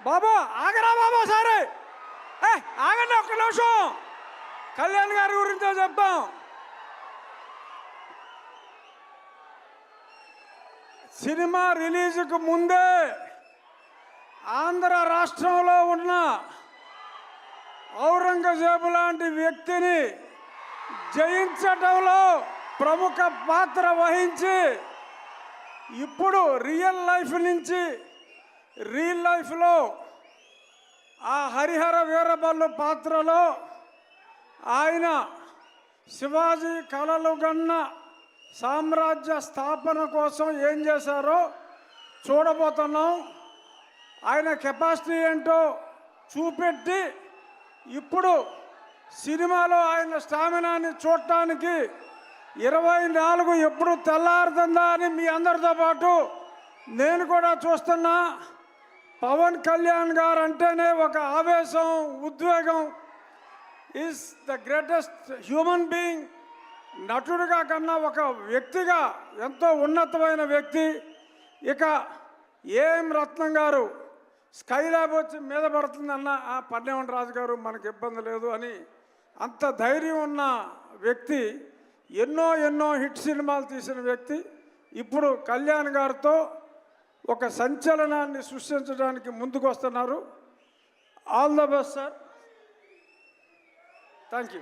బాబా ఆగరా బాబా సరే ఆగండి ఒక్క నిమిషం. కళ్యాణ్ గారి గురించో చెప్తాం. సినిమా రిలీజ్కు ముందే ఆంధ్ర రాష్ట్రంలో ఉన్న ఔరంగజేబు లాంటి వ్యక్తిని జయించడంలో ప్రముఖ పాత్ర వహించి ఇప్పుడు రియల్ లైఫ్ నుంచి రియల్ లైఫ్లో ఆ హరిహర వీరబల్లు పాత్రలో ఆయన శివాజీ కలలు గన్న సామ్రాజ్య స్థాపన కోసం ఏం చేశారో చూడబోతున్నాం. ఆయన కెపాసిటీ ఏంటో చూపెట్టి ఇప్పుడు సినిమాలో ఆయన స్టామినాని చూడటానికి 24 ఎప్పుడు తెల్లారుతుందా అని మీ అందరితో పాటు నేను కూడా చూస్తున్నా. పవన్ కళ్యాణ్ గారు అంటేనే ఒక ఆవేశం, ఉద్వేగం. Is the greatest human being. నటుడిగా కన్నా ఒక వ్యక్తిగా ఎంతో ఉన్నతమైన వ్యక్తి. ఇక ఏం రత్నం గారు స్కైలాబ్ వచ్చి మీద పడుతుందన్న పన్నేమన్ రాజు గారు మనకు ఇబ్బంది లేదు అని అంత ధైర్యం ఉన్న వ్యక్తి. ఎన్నో హిట్ సినిమాలు తీసిన వ్యక్తి. ఇప్పుడు కళ్యాణ్ గారితో ఒక సంచలనాన్ని సృష్టించడానికి ముందుకు వస్తున్నారు. All the best sir. Thank you.